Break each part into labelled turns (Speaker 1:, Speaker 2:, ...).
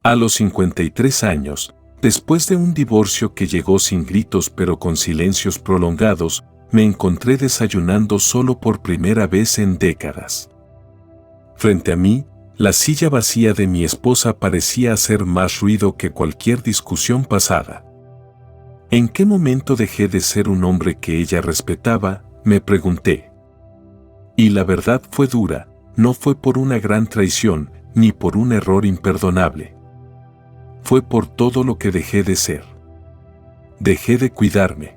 Speaker 1: A los 53 años, después de un divorcio que llegó sin gritos pero con silencios prolongados, me encontré desayunando solo por primera vez en décadas. Frente a mí, la silla vacía de mi esposa parecía hacer más ruido que cualquier discusión pasada. ¿En qué momento dejé de ser un hombre que ella respetaba?, me pregunté. Y la verdad fue dura, no fue por una gran traición, ni por un error imperdonable. Fue por todo lo que dejé de ser. Dejé de cuidarme.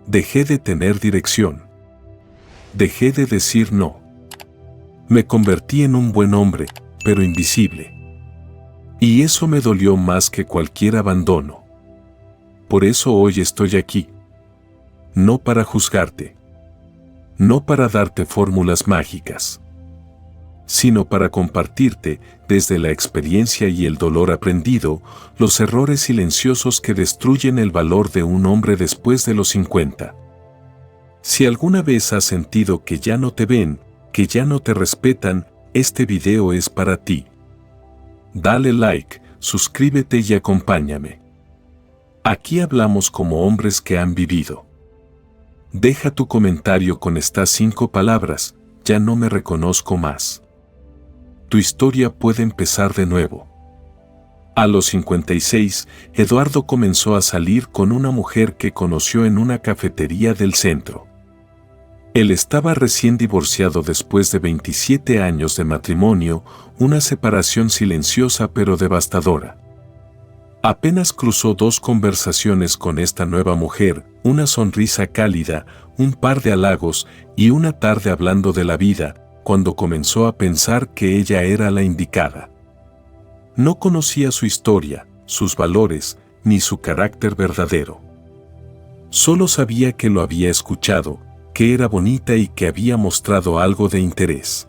Speaker 1: Dejé de tener dirección. Dejé de decir no. Me convertí en un buen hombre, pero invisible. Y eso me dolió más que cualquier abandono. Por eso hoy estoy aquí. No para juzgarte. No para darte fórmulas mágicas, sino para compartirte, desde la experiencia y el dolor aprendido, los errores silenciosos que destruyen el valor de un hombre después de los 50. Si alguna vez has sentido que ya no te ven, que ya no te respetan, este video es para ti. Dale like, suscríbete y acompáñame. Aquí hablamos como hombres que han vivido. Deja tu comentario con estas 5 palabras: ya no me reconozco más. Tu historia puede empezar de nuevo. A los 56, Eduardo comenzó a salir con una mujer que conoció en una cafetería del centro. Él estaba recién divorciado después de 27 años de matrimonio, una separación silenciosa pero devastadora. Apenas cruzó 2 conversaciones con esta nueva mujer, una sonrisa cálida, un par de halagos y una tarde hablando de la vida, cuando comenzó a pensar que ella era la indicada. No conocía su historia, sus valores, ni su carácter verdadero. Solo sabía que lo había escuchado, que era bonita y que había mostrado algo de interés.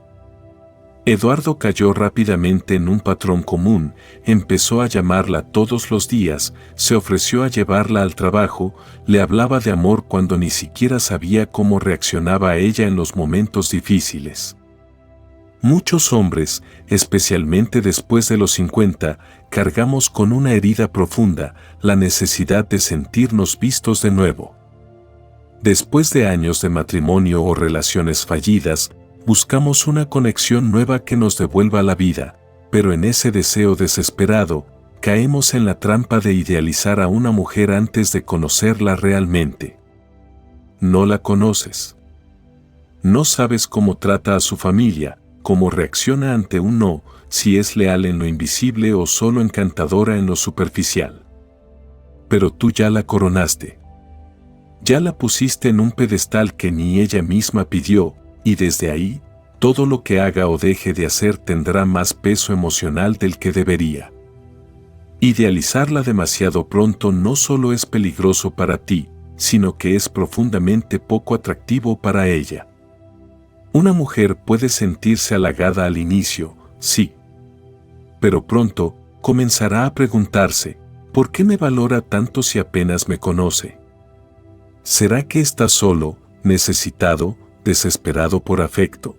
Speaker 1: Eduardo cayó rápidamente en un patrón común, empezó a llamarla todos los días, se ofreció a llevarla al trabajo, le hablaba de amor cuando ni siquiera sabía cómo reaccionaba a ella en los momentos difíciles. Muchos hombres, especialmente después de los 50, cargamos con una herida profunda, la necesidad de sentirnos vistos de nuevo. Después de años de matrimonio o relaciones fallidas, buscamos una conexión nueva que nos devuelva la vida, pero en ese deseo desesperado, caemos en la trampa de idealizar a una mujer antes de conocerla realmente. No la conoces. No sabes cómo trata a su familia, cómo reacciona ante un no, si es leal en lo invisible o solo encantadora en lo superficial. Pero tú ya la coronaste. Ya la pusiste en un pedestal que ni ella misma pidió, y desde ahí, todo lo que haga o deje de hacer tendrá más peso emocional del que debería. Idealizarla demasiado pronto no solo es peligroso para ti, sino que es profundamente poco atractivo para ella. Una mujer puede sentirse halagada al inicio, sí. Pero pronto, comenzará a preguntarse, ¿por qué me valora tanto si apenas me conoce? ¿Será que está solo, necesitado, desesperado por afecto?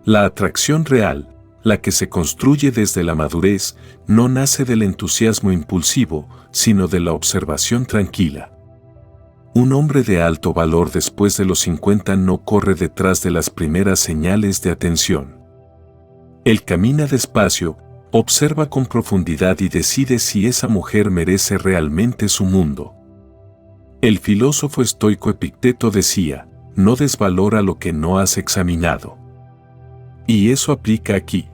Speaker 1: La atracción real, la que se construye desde la madurez, no nace del entusiasmo impulsivo, sino de la observación tranquila. Un hombre de alto valor después de los 50 no corre detrás de las primeras señales de atención. Él camina despacio, observa con profundidad y decide si esa mujer merece realmente su mundo. El filósofo estoico Epicteto decía, no desvalora lo que no has examinado. Y eso aplica aquí.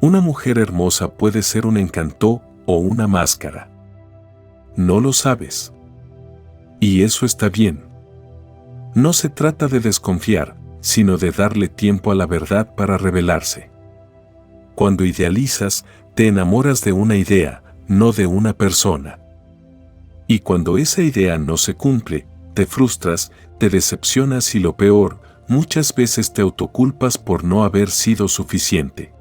Speaker 1: Una mujer hermosa puede ser un encanto o una máscara. No lo sabes. Y eso está bien. No se trata de desconfiar, sino de darle tiempo a la verdad para revelarse. Cuando idealizas, te enamoras de una idea, no de una persona. Y cuando esa idea no se cumple, te frustras, te decepcionas y lo peor, muchas veces te autoculpas por no haber sido suficiente.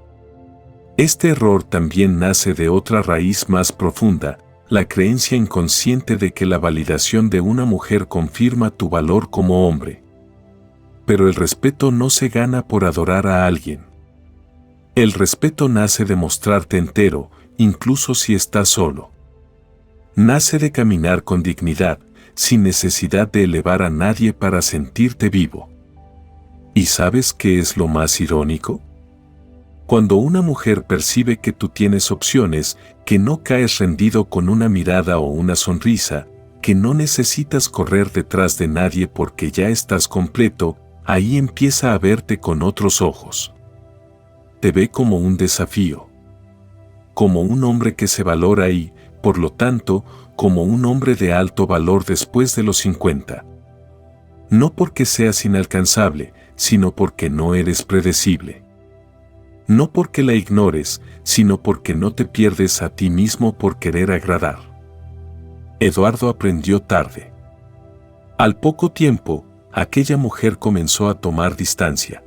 Speaker 1: Este error también nace de otra raíz más profunda, la creencia inconsciente de que la validación de una mujer confirma tu valor como hombre. Pero el respeto no se gana por adorar a alguien. El respeto nace de mostrarte entero, incluso si estás solo. Nace de caminar con dignidad, sin necesidad de elevar a nadie para sentirte vivo. ¿Y sabes qué es lo más irónico? Cuando una mujer percibe que tú tienes opciones, que no caes rendido con una mirada o una sonrisa, que no necesitas correr detrás de nadie porque ya estás completo, ahí empieza a verte con otros ojos. Te ve como un desafío, como un hombre que se valora y, por lo tanto, como un hombre de alto valor después de los 50. No porque seas inalcanzable, sino porque no eres predecible. No porque la ignores, sino porque no te pierdes a ti mismo por querer agradar. Eduardo aprendió tarde. Al poco tiempo, aquella mujer comenzó a tomar distancia.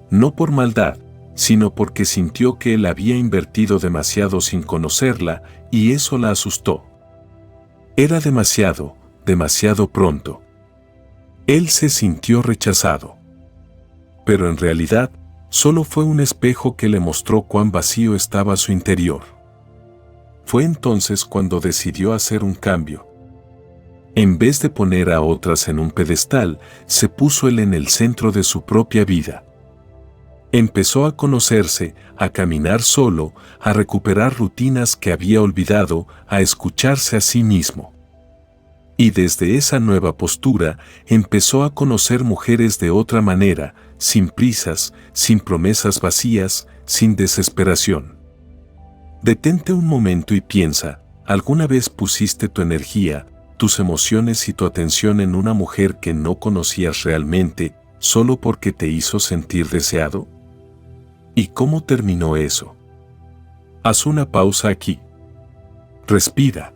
Speaker 1: No por maldad, sino porque sintió que él había invertido demasiado sin conocerla, y eso la asustó. Era demasiado pronto. Él se sintió rechazado. Pero en realidad, solo fue un espejo que le mostró cuán vacío estaba su interior. Fue entonces cuando decidió hacer un cambio. En vez de poner a otras en un pedestal, se puso él en el centro de su propia vida. Empezó a conocerse, a caminar solo, a recuperar rutinas que había olvidado, a escucharse a sí mismo. Y desde esa nueva postura, empezó a conocer mujeres de otra manera, sin prisas, sin promesas vacías, sin desesperación. Detente un momento y piensa, ¿alguna vez pusiste tu energía, tus emociones y tu atención en una mujer que no conocías realmente, solo porque te hizo sentir deseado? ¿Y cómo terminó eso? Haz una pausa aquí. Respira.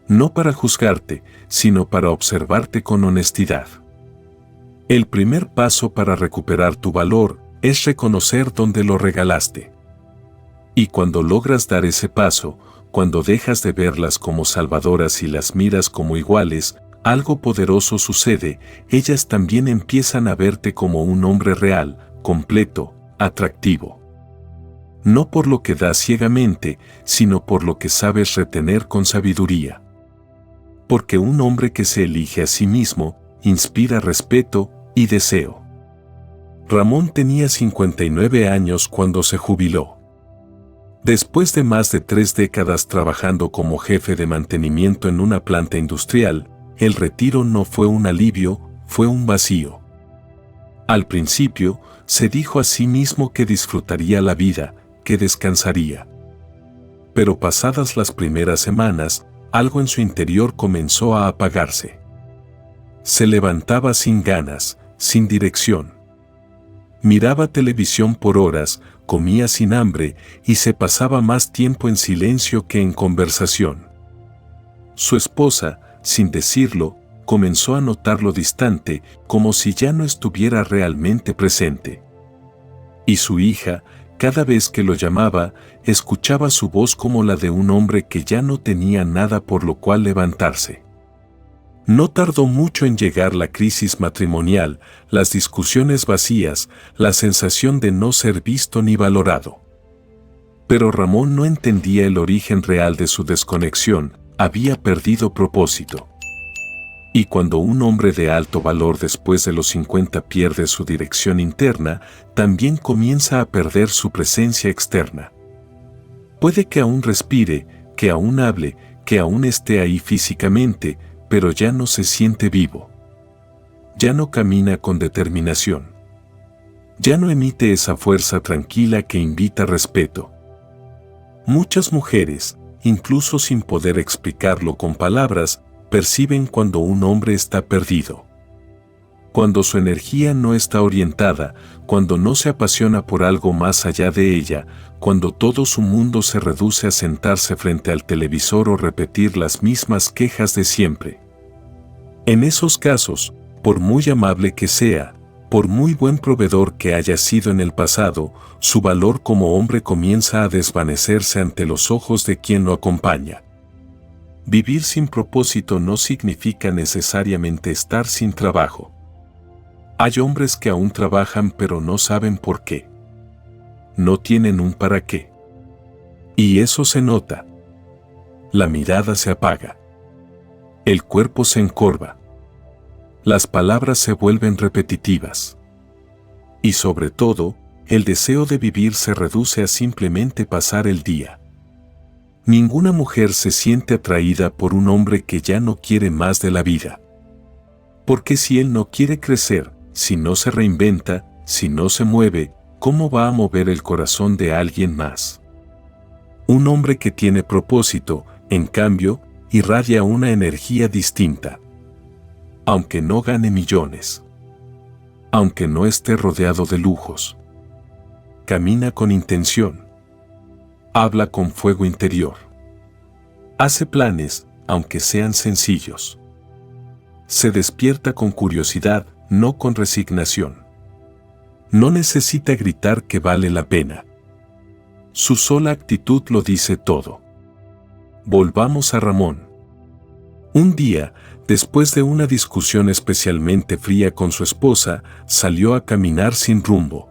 Speaker 1: No para juzgarte, sino para observarte con honestidad. El primer paso para recuperar tu valor es reconocer dónde lo regalaste. Y cuando logras dar ese paso, cuando dejas de verlas como salvadoras y las miras como iguales, algo poderoso sucede, ellas también empiezan a verte como un hombre real, completo, atractivo. No por lo que das ciegamente, sino por lo que sabes retener con sabiduría. Porque un hombre que se elige a sí mismo, inspira respeto y deseo. Ramón tenía 59 años cuando se jubiló. Después de más de 3 décadas trabajando como jefe de mantenimiento en una planta industrial, el retiro no fue un alivio, fue un vacío. Al principio, se dijo a sí mismo que disfrutaría la vida, que descansaría. Pero pasadas las primeras semanas, algo en su interior comenzó a apagarse. Se levantaba sin ganas, sin dirección. Miraba televisión por horas, comía sin hambre y se pasaba más tiempo en silencio que en conversación. Su esposa, sin decirlo, comenzó a notarlo distante, como si ya no estuviera realmente presente. Y su hija, cada vez que lo llamaba, escuchaba su voz como la de un hombre que ya no tenía nada por lo cual levantarse. No tardó mucho en llegar la crisis matrimonial, las discusiones vacías, la sensación de no ser visto ni valorado. Pero Ramón no entendía el origen real de su desconexión, había perdido propósito. Y cuando un hombre de alto valor después de los 50 pierde su dirección interna, también comienza a perder su presencia externa. Puede que aún respire, que aún hable, que aún esté ahí físicamente, pero ya no se siente vivo. Ya no camina con determinación. Ya no emite esa fuerza tranquila que invita respeto. Muchas mujeres, incluso sin poder explicarlo con palabras, perciben cuando un hombre está perdido. Cuando su energía no está orientada, cuando no se apasiona por algo más allá de ella, cuando todo su mundo se reduce a sentarse frente al televisor o repetir las mismas quejas de siempre. En esos casos, por muy amable que sea, por muy buen proveedor que haya sido en el pasado, su valor como hombre comienza a desvanecerse ante los ojos de quien lo acompaña. Vivir sin propósito no significa necesariamente estar sin trabajo. Hay hombres que aún trabajan pero no saben por qué. No tienen un para qué. Y eso se nota. La mirada se apaga. El cuerpo se encorva. Las palabras se vuelven repetitivas. Y sobre todo, el deseo de vivir se reduce a simplemente pasar el día. Ninguna mujer se siente atraída por un hombre que ya no quiere más de la vida. Porque si él no quiere crecer, si no se reinventa, si no se mueve, ¿cómo va a mover el corazón de alguien más? Un hombre que tiene propósito, en cambio, irradia una energía distinta. Aunque no gane millones. Aunque no esté rodeado de lujos. Camina con intención. Habla con fuego interior. Hace planes, aunque sean sencillos. Se despierta con curiosidad, no con resignación. No necesita gritar que vale la pena. Su sola actitud lo dice todo. Volvamos a Ramón. Un día, después de una discusión especialmente fría con su esposa, salió a caminar sin rumbo.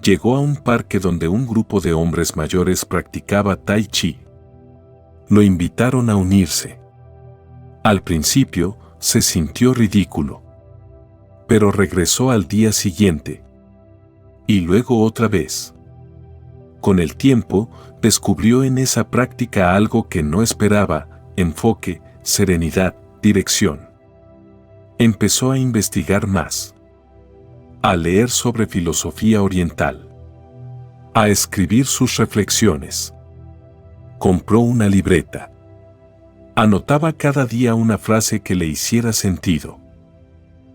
Speaker 1: Llegó a un parque donde un grupo de hombres mayores practicaba tai chi. Lo invitaron a unirse. Al principio, se sintió ridículo. Pero regresó al día siguiente. Y luego otra vez. Con el tiempo, descubrió en esa práctica algo que no esperaba: enfoque, serenidad, dirección. Empezó a investigar más. A leer sobre filosofía oriental. A escribir sus reflexiones. Compró una libreta. Anotaba cada día una frase que le hiciera sentido.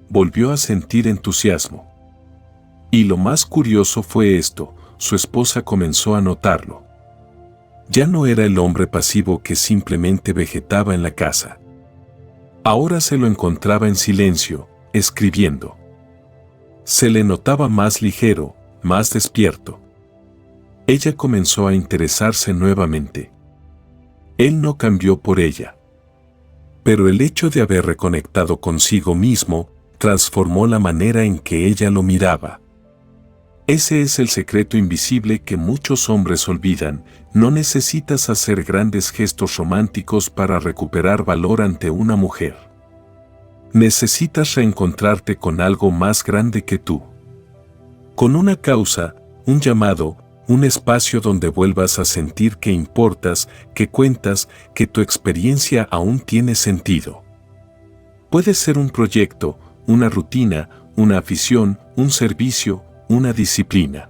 Speaker 1: Volvió a sentir entusiasmo. Y lo más curioso fue esto: su esposa comenzó a notarlo. Ya no era el hombre pasivo que simplemente vegetaba en la casa. Ahora se lo encontraba en silencio, escribiendo. Se le notaba más ligero, más despierto. Ella comenzó a interesarse nuevamente. Él no cambió por ella. Pero el hecho de haber reconectado consigo mismo transformó la manera en que ella lo miraba. Ese es el secreto invisible que muchos hombres olvidan: no necesitas hacer grandes gestos románticos para recuperar valor ante una mujer. Necesitas reencontrarte con algo más grande que tú. Con una causa, un llamado, un espacio donde vuelvas a sentir que importas, que cuentas, que tu experiencia aún tiene sentido. Puede ser un proyecto, una rutina, una afición, un servicio, una disciplina.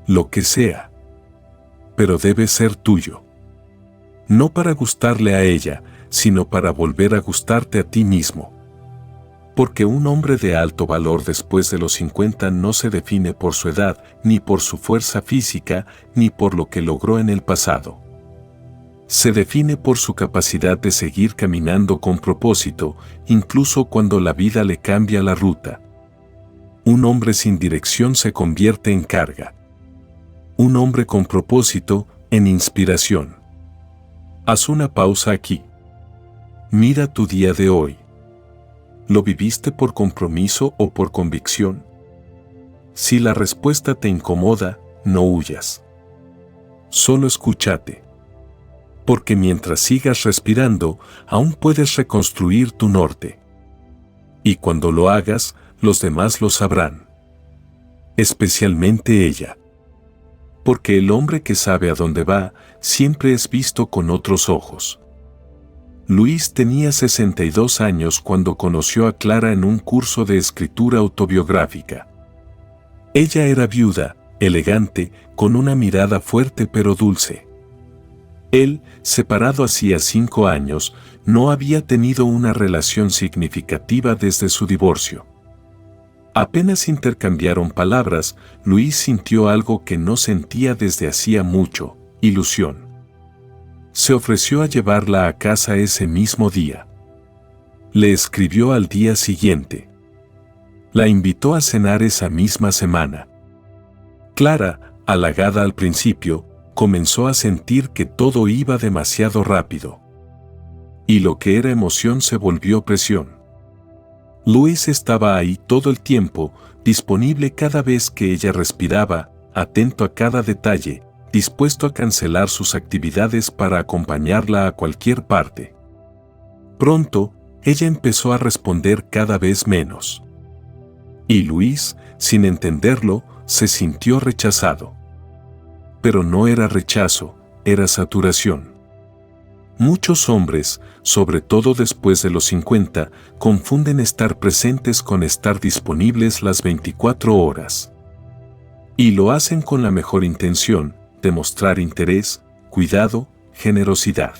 Speaker 1: Lo que sea. Pero debe ser tuyo. No para gustarle a ella, sino para volver a gustarte a ti mismo. Porque un hombre de alto valor después de los 50 no se define por su edad, ni por su fuerza física, ni por lo que logró en el pasado. Se define por su capacidad de seguir caminando con propósito, incluso cuando la vida le cambia la ruta. Un hombre sin dirección se convierte en carga. Un hombre con propósito, en inspiración. Haz una pausa aquí. Mira tu día de hoy. ¿Lo viviste por compromiso o por convicción? Si la respuesta te incomoda, no huyas. Solo escúchate. Porque mientras sigas respirando, aún puedes reconstruir tu norte. Y cuando lo hagas, los demás lo sabrán. Especialmente ella. Porque el hombre que sabe a dónde va, siempre es visto con otros ojos. Luis tenía 62 años cuando conoció a Clara en un curso de escritura autobiográfica. Ella era viuda, elegante, con una mirada fuerte pero dulce. Él, separado hacía 5 años, no había tenido una relación significativa desde su divorcio. Apenas intercambiaron palabras, Luis sintió algo que no sentía desde hacía mucho: ilusión. Se ofreció a llevarla a casa ese mismo día. Le escribió al día siguiente. La invitó a cenar esa misma semana. Clara, halagada al principio, comenzó a sentir que todo iba demasiado rápido. Y lo que era emoción se volvió presión. Luis estaba ahí todo el tiempo, disponible cada vez que ella respiraba, atento a cada detalle, dispuesto a cancelar sus actividades para acompañarla a cualquier parte. Pronto, ella empezó a responder cada vez menos. Y Luis, sin entenderlo, se sintió rechazado. Pero no era rechazo, era saturación. Muchos hombres, sobre todo después de los 50, confunden estar presentes con estar disponibles las 24 horas. Y lo hacen con la mejor intención, demostrar interés, cuidado, generosidad.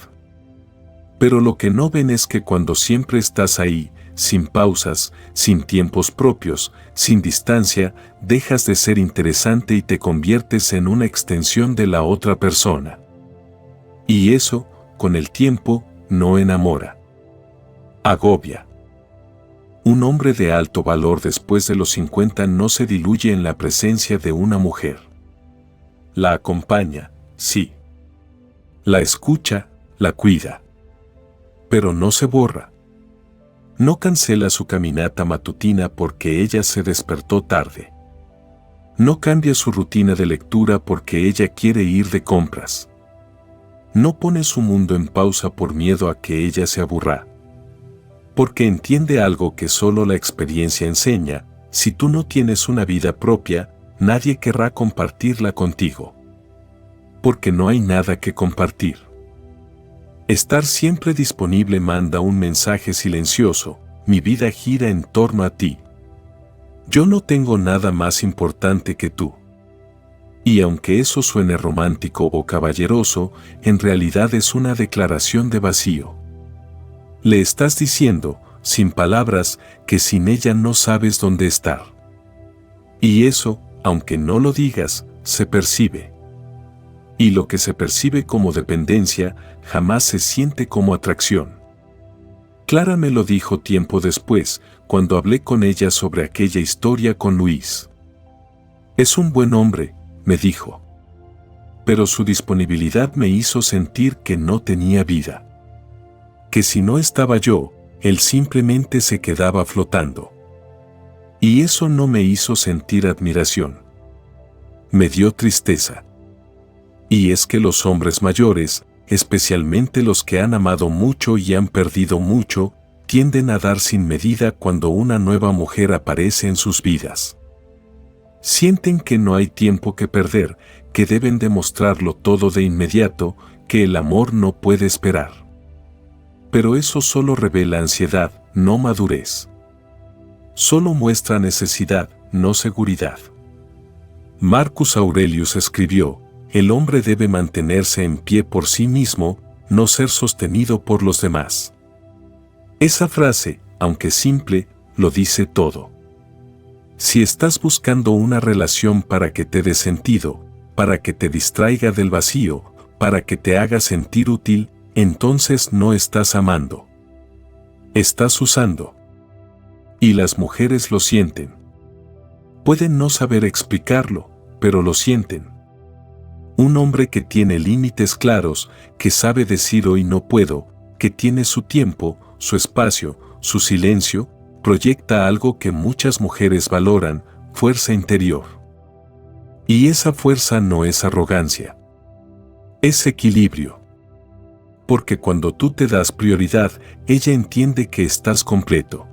Speaker 1: Pero lo que no ven es que cuando siempre estás ahí, sin pausas, sin tiempos propios, sin distancia, dejas de ser interesante y te conviertes en una extensión de la otra persona. Y eso, con el tiempo, no enamora. Agobia. Un hombre de alto valor después de los 50 no se diluye en la presencia de una mujer. La acompaña, sí. La escucha, la cuida. Pero no se borra. No cancela su caminata matutina porque ella se despertó tarde. No cambia su rutina de lectura porque ella quiere ir de compras. No pone su mundo en pausa por miedo a que ella se aburra. Porque entiende algo que solo la experiencia enseña: si tú no tienes una vida propia, nadie querrá compartirla contigo. Porque no hay nada que compartir. Estar siempre disponible manda un mensaje silencioso: mi vida gira en torno a ti. Yo no tengo nada más importante que tú. Y aunque eso suene romántico o caballeroso, en realidad es una declaración de vacío. Le estás diciendo, sin palabras, que sin ella no sabes dónde estar. Y eso, aunque no lo digas, se percibe. Y lo que se percibe como dependencia, jamás se siente como atracción. Clara me lo dijo tiempo después, cuando hablé con ella sobre aquella historia con Luis. Es un buen hombre, me dijo. Pero su disponibilidad me hizo sentir que no tenía vida. Que si no estaba yo, él simplemente se quedaba flotando. Y eso no me hizo sentir admiración. Me dio tristeza. Y es que los hombres mayores, especialmente los que han amado mucho y han perdido mucho, tienden a dar sin medida cuando una nueva mujer aparece en sus vidas. Sienten que no hay tiempo que perder, que deben demostrarlo todo de inmediato, que el amor no puede esperar. Pero eso solo revela ansiedad, no madurez. Solo muestra necesidad, no seguridad. Marcus Aurelius escribió: el hombre debe mantenerse en pie por sí mismo, no ser sostenido por los demás. Esa frase, aunque simple, lo dice todo. Si estás buscando una relación para que te dé sentido, para que te distraiga del vacío, para que te haga sentir útil, entonces no estás amando. Estás usando. Y las mujeres lo sienten. Pueden no saber explicarlo, pero lo sienten. Un hombre que tiene límites claros, que sabe decir hoy no puedo, que tiene su tiempo, su espacio, su silencio, proyecta algo que muchas mujeres valoran: fuerza interior. Y esa fuerza no es arrogancia. Es equilibrio. Porque cuando tú te das prioridad, ella entiende que estás completo.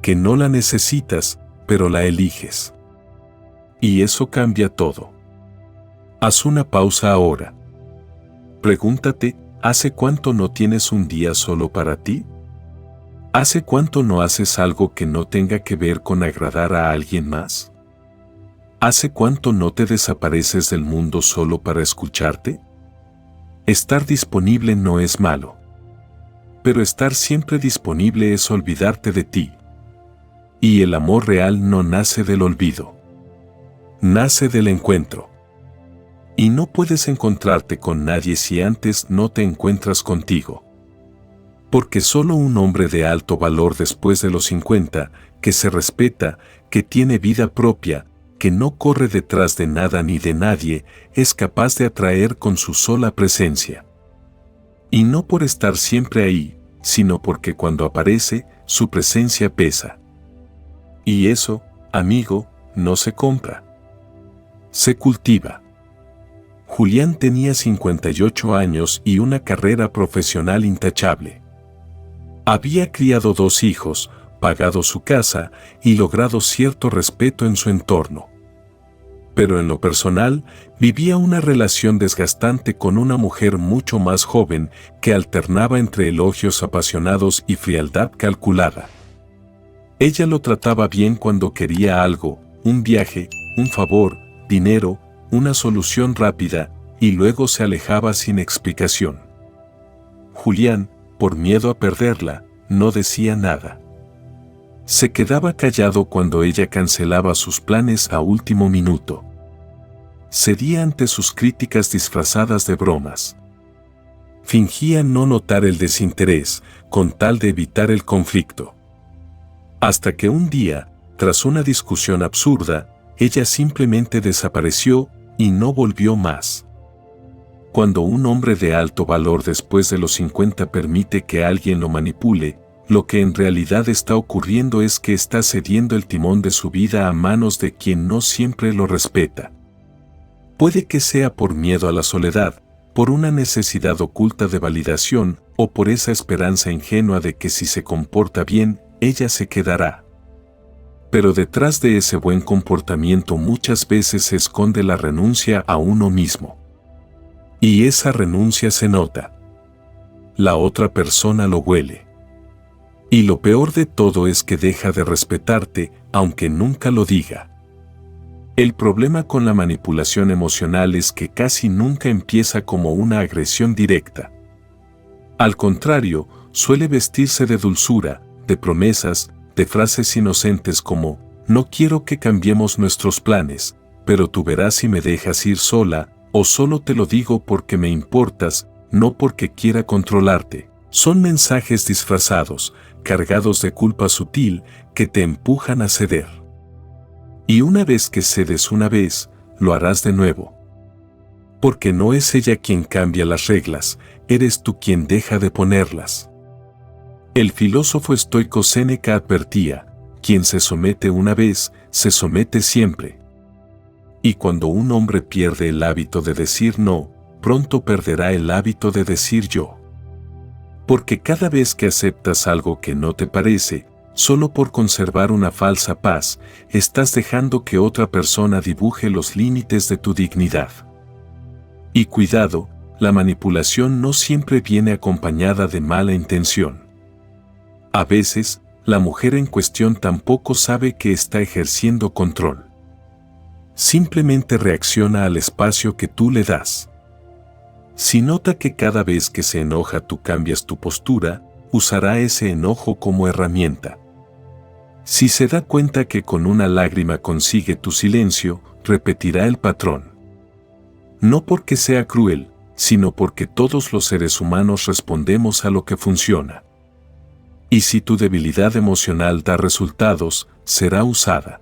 Speaker 1: Que no la necesitas, pero la eliges. Y eso cambia todo. Haz una pausa ahora. Pregúntate: ¿hace cuánto no tienes un día solo para ti? ¿Hace cuánto no haces algo que no tenga que ver con agradar a alguien más? ¿Hace cuánto no te desapareces del mundo solo para escucharte? Estar disponible no es malo. Pero estar siempre disponible es olvidarte de ti. Y el amor real no nace del olvido. Nace del encuentro. Y no puedes encontrarte con nadie si antes no te encuentras contigo. Porque solo un hombre de alto valor después de los 50, que se respeta, que tiene vida propia, que no corre detrás de nada ni de nadie, es capaz de atraer con su sola presencia. Y no por estar siempre ahí, sino porque cuando aparece, su presencia pesa. Y eso, amigo, no se compra. Se cultiva. Julián tenía 58 años y una carrera profesional intachable. Había criado 2 hijos, pagado su casa y logrado cierto respeto en su entorno. Pero en lo personal, vivía una relación desgastante con una mujer mucho más joven que alternaba entre elogios apasionados y frialdad calculada. Ella lo trataba bien cuando quería algo, un viaje, un favor, dinero, una solución rápida, y luego se alejaba sin explicación. Julián, por miedo a perderla, no decía nada. Se quedaba callado cuando ella cancelaba sus planes a último minuto. Cedía ante sus críticas disfrazadas de bromas. Fingía no notar el desinterés, con tal de evitar el conflicto. Hasta que un día, tras una discusión absurda, ella simplemente desapareció y no volvió más. Cuando un hombre de alto valor después de los 50 permite que alguien lo manipule, lo que en realidad está ocurriendo es que está cediendo el timón de su vida a manos de quien no siempre lo respeta. Puede que sea por miedo a la soledad, por una necesidad oculta de validación o por esa esperanza ingenua de que si se comporta bien, ella se quedará. Pero detrás de ese buen comportamiento muchas veces se esconde la renuncia a uno mismo. Y esa renuncia se nota. La otra persona lo huele. Y lo peor de todo es que deja de respetarte, aunque nunca lo diga. El problema con la manipulación emocional es que casi nunca empieza como una agresión directa. Al contrario, suele vestirse de dulzura, de promesas, de frases inocentes como, no quiero que cambiemos nuestros planes, pero tú verás si me dejas ir sola, o solo te lo digo porque me importas, no porque quiera controlarte. Son mensajes disfrazados, cargados de culpa sutil, que te empujan a ceder. Y una vez que cedes una vez, lo harás de nuevo. Porque no es ella quien cambia las reglas, eres tú quien deja de ponerlas. El filósofo estoico Séneca advertía, quien se somete una vez, se somete siempre. Y cuando un hombre pierde el hábito de decir no, pronto perderá el hábito de decir yo. Porque cada vez que aceptas algo que no te parece, solo por conservar una falsa paz, estás dejando que otra persona dibuje los límites de tu dignidad. Y cuidado, la manipulación no siempre viene acompañada de mala intención. A veces, la mujer en cuestión tampoco sabe que está ejerciendo control. Simplemente reacciona al espacio que tú le das. Si nota que cada vez que se enoja tú cambias tu postura, usará ese enojo como herramienta. Si se da cuenta que con una lágrima consigue tu silencio, repetirá el patrón. No porque sea cruel, sino porque todos los seres humanos respondemos a lo que funciona. Y si tu debilidad emocional da resultados, será usada.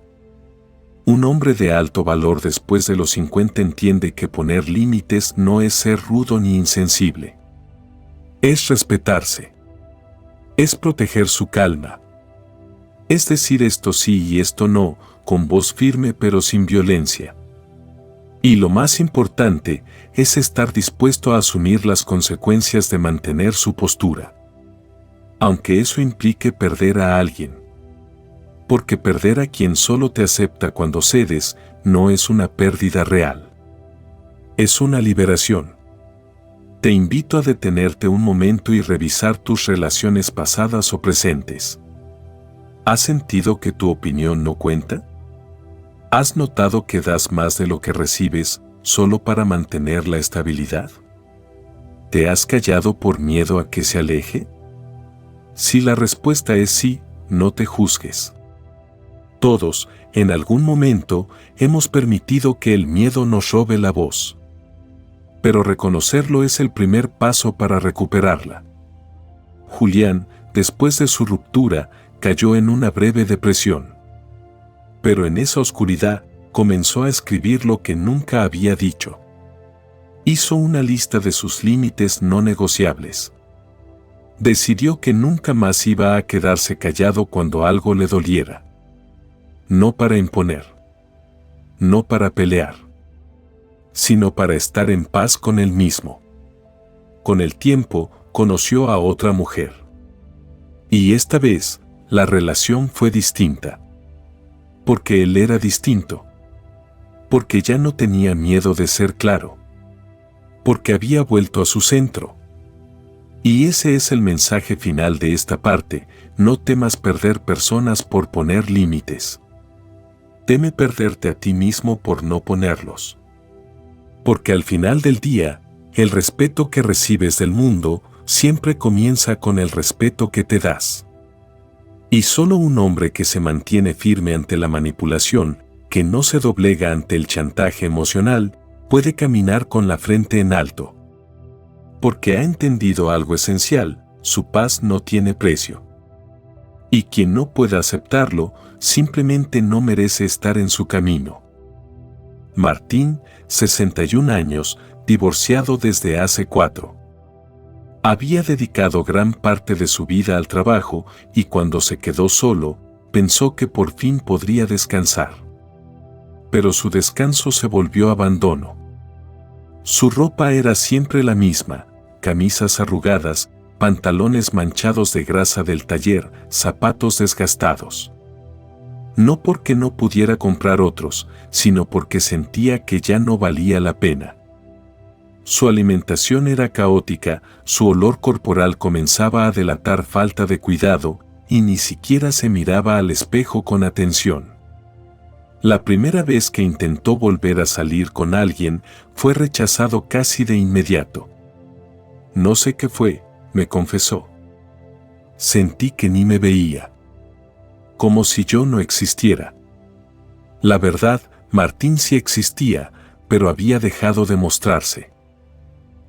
Speaker 1: Un hombre de alto valor después de los 50 entiende que poner límites no es ser rudo ni insensible. Es respetarse. Es proteger su calma. Es decir esto sí y esto no, con voz firme pero sin violencia. Y lo más importante es estar dispuesto a asumir las consecuencias de mantener su postura. Aunque eso implique perder a alguien. Porque perder a quien solo te acepta cuando cedes no es una pérdida real. Es una liberación. Te invito a detenerte un momento y revisar tus relaciones pasadas o presentes. ¿Has sentido que tu opinión no cuenta? ¿Has notado que das más de lo que recibes solo para mantener la estabilidad? ¿Te has callado por miedo a que se aleje? Si la respuesta es sí, no te juzgues. Todos, en algún momento, hemos permitido que el miedo nos robe la voz. Pero reconocerlo es el primer paso para recuperarla. Julián, después de su ruptura, cayó en una breve depresión. Pero en esa oscuridad, comenzó a escribir lo que nunca había dicho. Hizo una lista de sus límites no negociables. Decidió que nunca más iba a quedarse callado cuando algo le doliera. No para imponer. No para pelear. sino para estar en paz con él mismo. Con el tiempo, conoció a otra mujer. Y esta vez, la relación fue distinta. Porque él era distinto. Porque ya no tenía miedo de ser claro. Porque había vuelto a su centro. Y ese es el mensaje final de esta parte: no temas perder personas por poner límites. Teme perderte a ti mismo por no ponerlos. Porque al final del día, el respeto que recibes del mundo siempre comienza con el respeto que te das. Y solo un hombre que se mantiene firme ante la manipulación, que no se doblega ante el chantaje emocional, puede caminar con la frente en alto. Porque ha entendido algo esencial: su paz no tiene precio. Y quien no pueda aceptarlo, simplemente no merece estar en su camino. Martín, 61 años, divorciado desde hace 4. Había dedicado gran parte de su vida al trabajo y cuando se quedó solo, pensó que por fin podría descansar. Pero su descanso se volvió abandono. Su ropa era siempre la misma: camisas arrugadas, pantalones manchados de grasa del taller, zapatos desgastados. No porque no pudiera comprar otros, sino porque sentía que ya no valía la pena. Su alimentación era caótica, su olor corporal comenzaba a delatar falta de cuidado, y ni siquiera se miraba al espejo con atención. La primera vez que intentó volver a salir con alguien, fue rechazado casi de inmediato. No sé qué fue, me confesó. Sentí que ni me veía. Como si yo no existiera. La verdad, Martín sí existía, pero había dejado de mostrarse.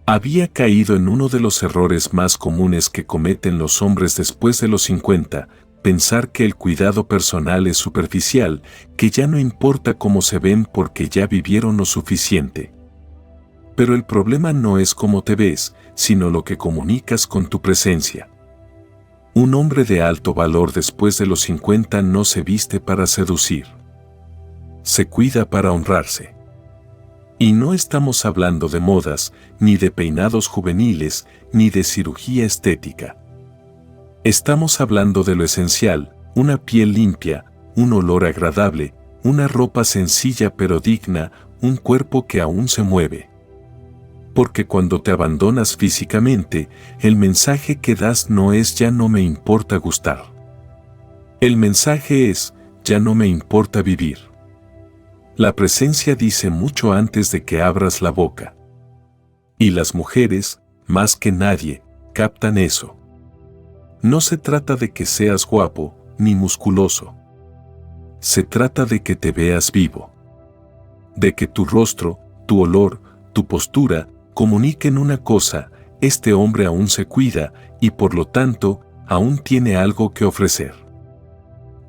Speaker 1: Había caído en uno de los errores más comunes que cometen los hombres después de los 50, pensar que el cuidado personal es superficial, que ya no importa cómo se ven porque ya vivieron lo suficiente. Pero el problema no es cómo te ves, sino lo que comunicas con tu presencia. Un hombre de alto valor después de los 50 no se viste para seducir. Se cuida para honrarse. Y no estamos hablando de modas, ni de peinados juveniles, ni de cirugía estética. Estamos hablando de lo esencial: una piel limpia, un olor agradable, una ropa sencilla pero digna, un cuerpo que aún se mueve. Porque cuando te abandonas físicamente, el mensaje que das no es "ya no me importa gustar". El mensaje es "ya no me importa vivir". La presencia dice mucho antes de que abras la boca. Y las mujeres, más que nadie, captan eso. No se trata de que seas guapo, ni musculoso. Se trata de que te veas vivo. De que tu rostro, tu olor, tu postura, comuniquen una cosa: este hombre aún se cuida y por lo tanto, aún tiene algo que ofrecer.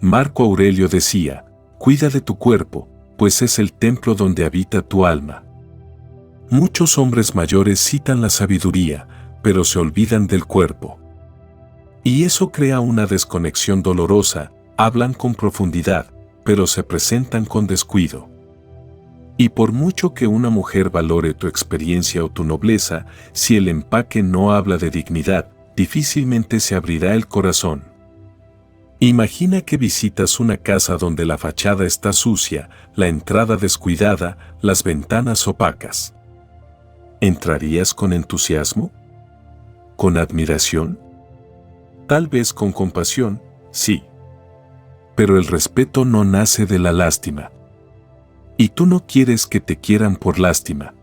Speaker 1: Marco Aurelio decía: cuida de tu cuerpo, pues es el templo donde habita tu alma. Muchos hombres mayores citan la sabiduría, pero se olvidan del cuerpo. Y eso crea una desconexión dolorosa: hablan con profundidad, pero se presentan con descuido. Y por mucho que una mujer valore tu experiencia o tu nobleza, si el empaque no habla de dignidad, difícilmente se abrirá el corazón. Imagina que visitas una casa donde la fachada está sucia, la entrada descuidada, las ventanas opacas. ¿Entrarías con entusiasmo? ¿Con admiración? Tal vez con compasión, sí. Pero el respeto no nace de la lástima. Y tú no quieres que te quieran por lástima.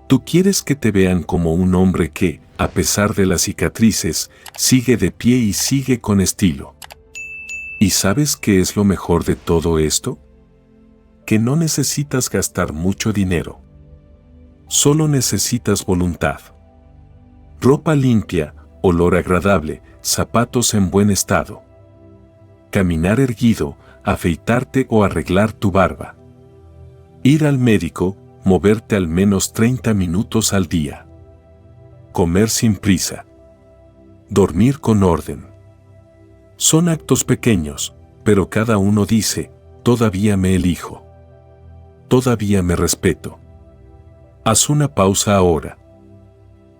Speaker 1: Tú quieres que te vean como un hombre que, a pesar de las cicatrices, sigue de pie y sigue con estilo. ¿Y sabes qué es lo mejor de todo esto? Que no necesitas gastar mucho dinero. Solo necesitas voluntad. Ropa limpia, olor agradable, zapatos en buen estado. Caminar erguido, afeitarte o arreglar tu barba. Ir al médico, moverte al menos 30 minutos al día. Comer sin prisa. Dormir con orden. Son actos pequeños, pero cada uno dice: todavía me elijo. Todavía me respeto. Haz una pausa ahora.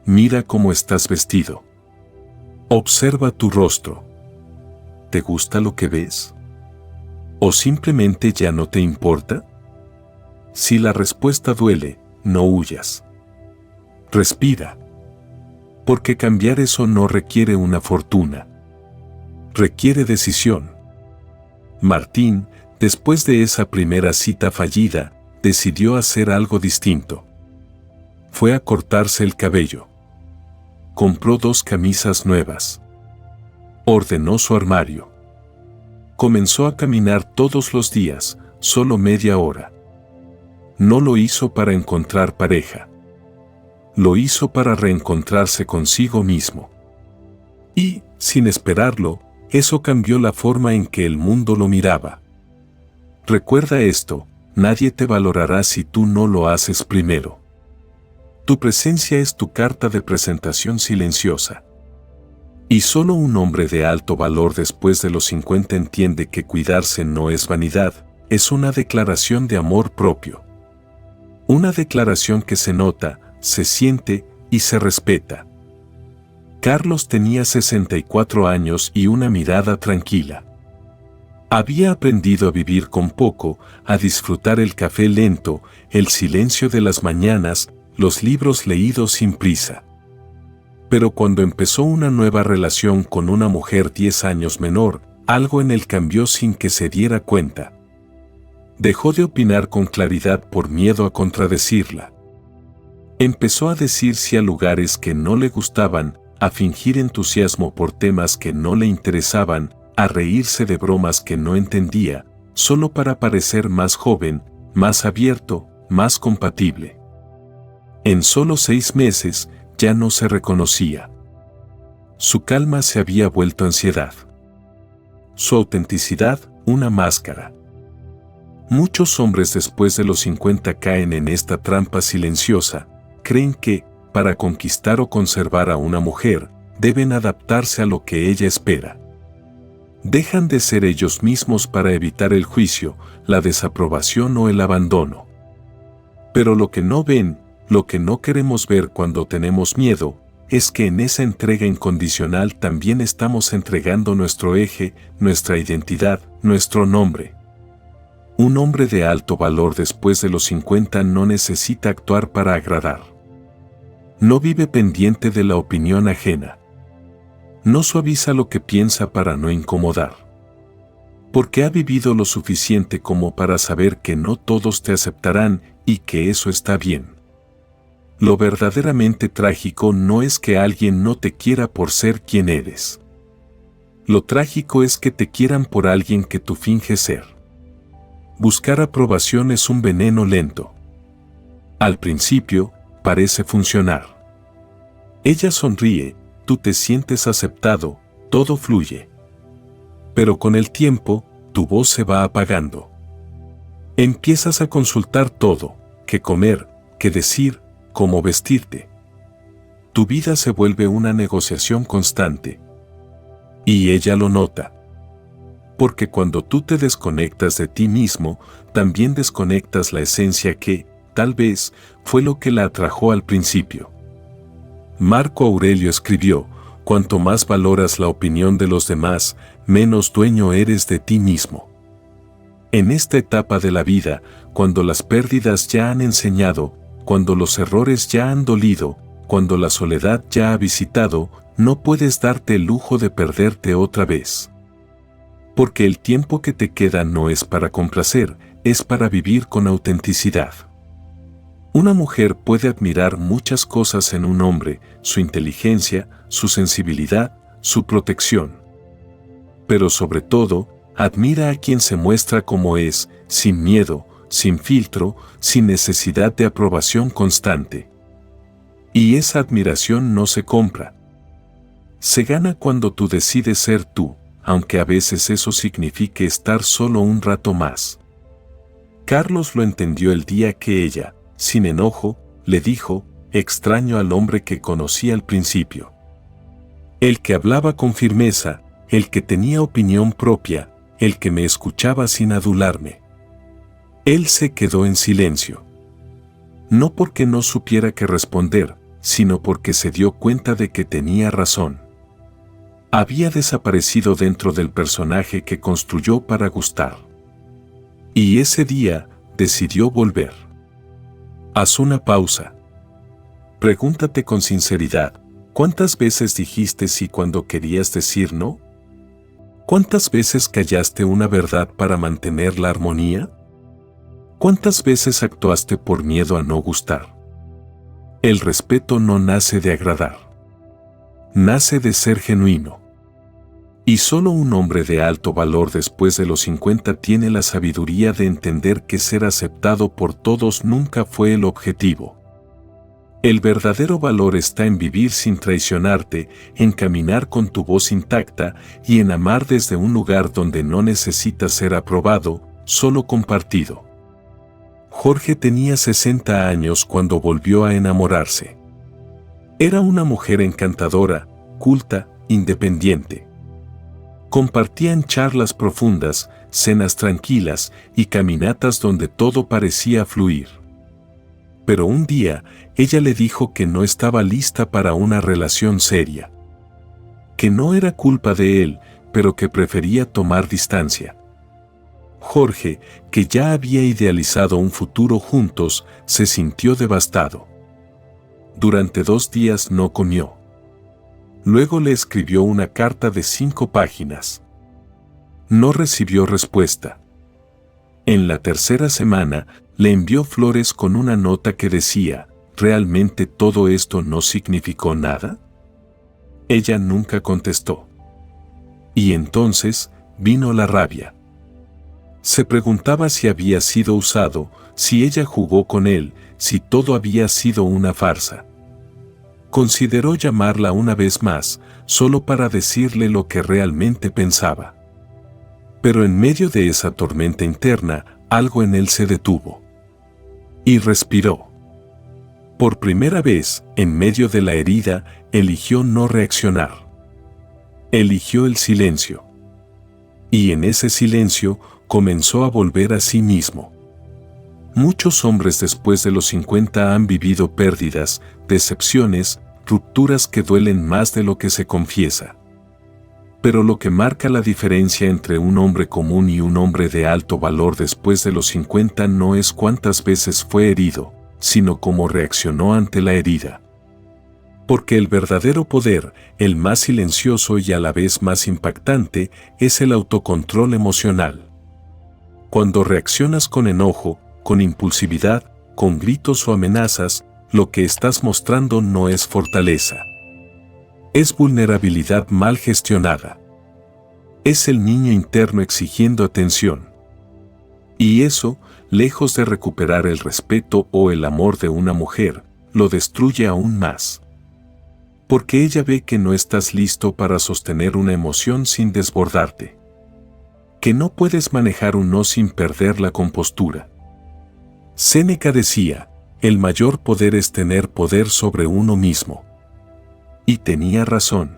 Speaker 1: Mira cómo estás vestido. Observa tu rostro. ¿Te gusta lo que ves? ¿O simplemente ya no te importa? Si la respuesta duele, no huyas. Respira. Porque cambiar eso no requiere una fortuna. Requiere decisión. Martín, después de esa primera cita fallida, decidió hacer algo distinto. Fue a cortarse el cabello. Compró 2 camisas nuevas. Ordenó su armario. Comenzó a caminar todos los días, solo media hora. No lo hizo para encontrar pareja. Lo hizo para reencontrarse consigo mismo. Y, sin esperarlo, eso cambió la forma en que el mundo lo miraba. Recuerda esto, nadie te valorará si tú no lo haces primero. Tu presencia es tu carta de presentación silenciosa. Y solo un hombre de alto valor después de los 50 entiende que cuidarse no es vanidad, es una declaración de amor propio. Una declaración que se nota, se siente y se respeta. Carlos tenía 64 años y una mirada tranquila. Había aprendido a vivir con poco, a disfrutar el café lento, el silencio de las mañanas, los libros leídos sin prisa. Pero cuando empezó una nueva relación con una mujer 10 años menor, algo en él cambió sin que se diera cuenta. Dejó de opinar con claridad por miedo a contradecirla. Empezó a decir sí a lugares que no le gustaban, a fingir entusiasmo por temas que no le interesaban, a reírse de bromas que no entendía, solo para parecer más joven, más abierto, más compatible. En solo 6 meses, ya no se reconocía. Su calma se había vuelto ansiedad. Su autenticidad, una máscara. Muchos hombres después de los 50 caen en esta trampa silenciosa, creen que, para conquistar o conservar a una mujer, deben adaptarse a lo que ella espera. Dejan de ser ellos mismos para evitar el juicio, la desaprobación o el abandono. Pero lo que no ven, lo que no queremos ver cuando tenemos miedo, es que en esa entrega incondicional también estamos entregando nuestro eje, nuestra identidad, nuestro nombre. Un hombre de alto valor después de los 50 no necesita actuar para agradar. No vive pendiente de la opinión ajena. No suaviza lo que piensa para no incomodar. Porque ha vivido lo suficiente como para saber que no todos te aceptarán y que eso está bien. Lo verdaderamente trágico no es que alguien no te quiera por ser quien eres. Lo trágico es que te quieran por alguien que tú finges ser. Buscar aprobación es un veneno lento. Al principio, parece funcionar. Ella sonríe, tú te sientes aceptado, todo fluye. Pero con el tiempo, tu voz se va apagando. Empiezas a consultar todo, qué comer, qué decir, cómo vestirte. Tu vida se vuelve una negociación constante. Y ella lo nota. Porque cuando tú te desconectas de ti mismo, también desconectas la esencia que, tal vez, fue lo que la atrajo al principio. Marco Aurelio escribió, cuanto más valoras la opinión de los demás, menos dueño eres de ti mismo. En esta etapa de la vida, cuando las pérdidas ya han enseñado, cuando los errores ya han dolido, cuando la soledad ya ha visitado, no puedes darte el lujo de perderte otra vez. Porque el tiempo que te queda no es para complacer, es para vivir con autenticidad. Una mujer puede admirar muchas cosas en un hombre, su inteligencia, su sensibilidad, su protección. Pero sobre todo, admira a quien se muestra como es, sin miedo, sin filtro, sin necesidad de aprobación constante. Y esa admiración no se compra. Se gana cuando tú decides ser tú, aunque a veces eso signifique estar solo un rato más. Carlos lo entendió el día que ella, sin enojo, le dijo, extraño al hombre que conocí al principio. El que hablaba con firmeza, el que tenía opinión propia, el que me escuchaba sin adularme. Él se quedó en silencio. No porque no supiera qué responder, sino porque se dio cuenta de que tenía razón. Había desaparecido dentro del personaje que construyó para gustar. Y ese día decidió volver. Haz una pausa. Pregúntate con sinceridad, ¿cuántas veces dijiste sí cuando querías decir no? ¿Cuántas veces callaste una verdad para mantener la armonía? ¿Cuántas veces actuaste por miedo a no gustar? El respeto no nace de agradar. Nace de ser genuino. Y solo un hombre de alto valor después de los 50 tiene la sabiduría de entender que ser aceptado por todos nunca fue el objetivo. El verdadero valor está en vivir sin traicionarte, en caminar con tu voz intacta y en amar desde un lugar donde no necesitas ser aprobado, solo compartido. Jorge tenía 60 años cuando volvió a enamorarse. Era una mujer encantadora, culta, independiente. Compartían charlas profundas, cenas tranquilas y caminatas donde todo parecía fluir. Pero un día, ella le dijo que no estaba lista para una relación seria. Que no era culpa de él, pero que prefería tomar distancia. Jorge, que ya había idealizado un futuro juntos, se sintió devastado. Durante 2 días no comió. Luego le escribió una carta de 5 páginas. No recibió respuesta. En la tercera semana, le envió flores con una nota que decía, ¿realmente todo esto no significó nada? Ella nunca contestó. Y entonces, vino la rabia. Se preguntaba si había sido usado, si ella jugó con él, si todo había sido una farsa. Consideró llamarla una vez más, solo para decirle lo que realmente pensaba. Pero en medio de esa tormenta interna, algo en él se detuvo. Y respiró. Por primera vez, en medio de la herida, eligió no reaccionar. Eligió el silencio. Y en ese silencio, comenzó a volver a sí mismo. Muchos hombres después de los 50 han vivido pérdidas, decepciones, rupturas que duelen más de lo que se confiesa. Pero lo que marca la diferencia entre un hombre común y un hombre de alto valor después de los 50 no es cuántas veces fue herido, sino cómo reaccionó ante la herida. Porque el verdadero poder, el más silencioso y a la vez más impactante, es el autocontrol emocional. Cuando reaccionas con enojo, con impulsividad, con gritos o amenazas, lo que estás mostrando no es fortaleza. Es vulnerabilidad mal gestionada. Es el niño interno exigiendo atención. Y eso, lejos de recuperar el respeto o el amor de una mujer, lo destruye aún más. Porque ella ve que no estás listo para sostener una emoción sin desbordarte. Que no puedes manejar un no sin perder la compostura. Séneca decía, el mayor poder es tener poder sobre uno mismo. Y tenía razón.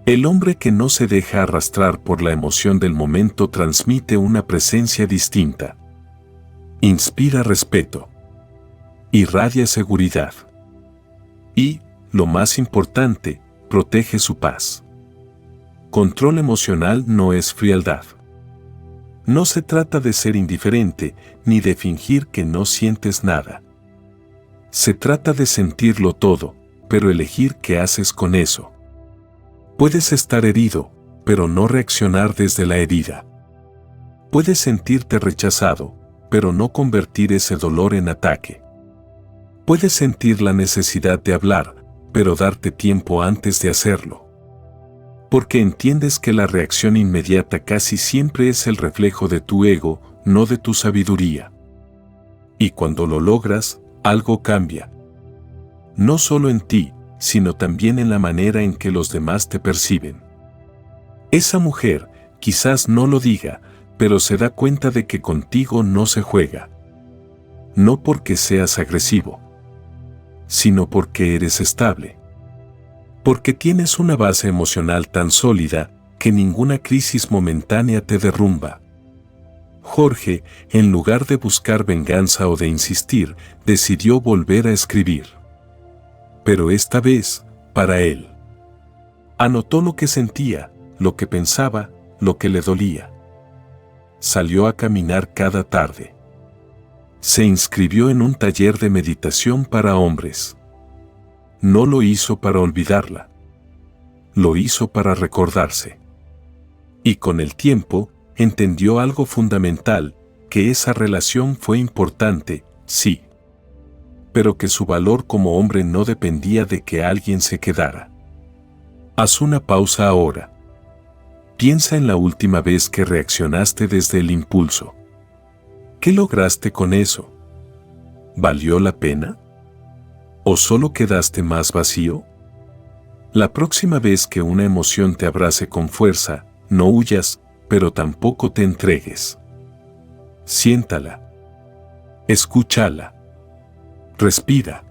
Speaker 1: El hombre que no se deja arrastrar por la emoción del momento transmite una presencia distinta. Inspira respeto. Irradia seguridad. Y, lo más importante, protege su paz. Control emocional no es frialdad. No se trata de ser indiferente, ni de fingir que no sientes nada. Se trata de sentirlo todo, pero elegir qué haces con eso. Puedes estar herido, pero no reaccionar desde la herida. Puedes sentirte rechazado, pero no convertir ese dolor en ataque. Puedes sentir la necesidad de hablar, pero darte tiempo antes de hacerlo. Porque entiendes que la reacción inmediata casi siempre es el reflejo de tu ego, no de tu sabiduría. Y cuando lo logras, algo cambia. No solo en ti, sino también en la manera en que los demás te perciben. Esa mujer, quizás no lo diga, pero se da cuenta de que contigo no se juega. No porque seas agresivo, sino porque eres estable. Porque tienes una base emocional tan sólida que ninguna crisis momentánea te derrumba. Jorge, en lugar de buscar venganza o de insistir, decidió volver a escribir. Pero esta vez, para él. Anotó lo que sentía, lo que pensaba, lo que le dolía. Salió a caminar cada tarde. Se inscribió en un taller de meditación para hombres. No lo hizo para olvidarla. Lo hizo para recordarse. Y con el tiempo, entendió algo fundamental, que esa relación fue importante, sí. Pero que su valor como hombre no dependía de que alguien se quedara. Haz una pausa ahora. Piensa en la última vez que reaccionaste desde el impulso. ¿Qué lograste con eso? ¿Valió la pena? ¿O solo quedaste más vacío? La próxima vez que una emoción te abrace con fuerza, no huyas, pero tampoco te entregues. Siéntala. Escúchala. Respira.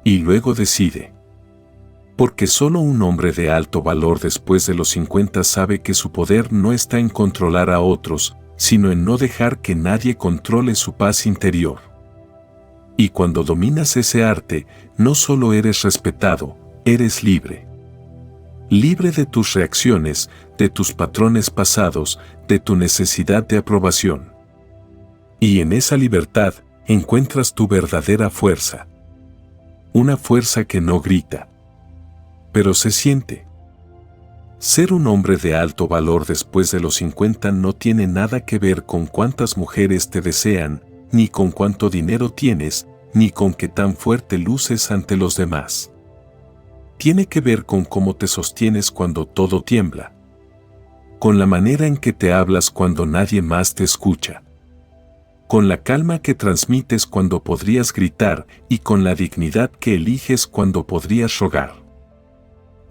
Speaker 1: Y luego decide. Porque solo un hombre de alto valor después de los 50 sabe que su poder no está en controlar a otros, sino en no dejar que nadie controle su paz interior. Y cuando dominas ese arte, no solo eres respetado, eres libre. Libre de tus reacciones, de tus patrones pasados, de tu necesidad de aprobación. Y en esa libertad, encuentras tu verdadera fuerza. Una fuerza que no grita, pero se siente. Ser un hombre de alto valor después de los 50 no tiene nada que ver con cuántas mujeres te desean, ni con cuánto dinero tienes, ni con qué tan fuerte luces ante los demás. Tiene que ver con cómo te sostienes cuando todo tiembla. Con la manera en que te hablas cuando nadie más te escucha. Con la calma que transmites cuando podrías gritar y con la dignidad que eliges cuando podrías rogar.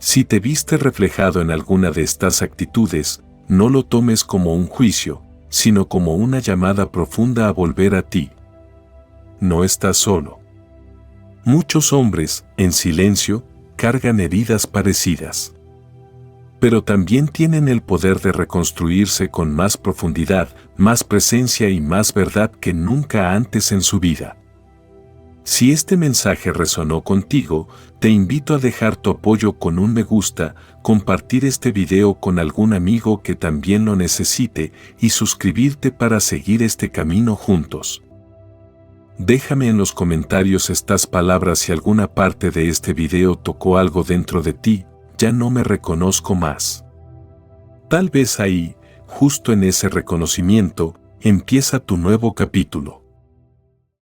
Speaker 1: Si te viste reflejado en alguna de estas actitudes, no lo tomes como un juicio, sino como una llamada profunda a volver a ti. No estás solo. Muchos hombres, en silencio, cargan heridas parecidas. Pero también tienen el poder de reconstruirse con más profundidad, más presencia y más verdad que nunca antes en su vida. Si este mensaje resonó contigo, te invito a dejar tu apoyo con un me gusta, compartir este video con algún amigo que también lo necesite y suscribirte para seguir este camino juntos. Déjame en los comentarios estas palabras si alguna parte de este video tocó algo dentro de ti, ya no me reconozco más. Tal vez ahí, justo en ese reconocimiento, empieza tu nuevo capítulo.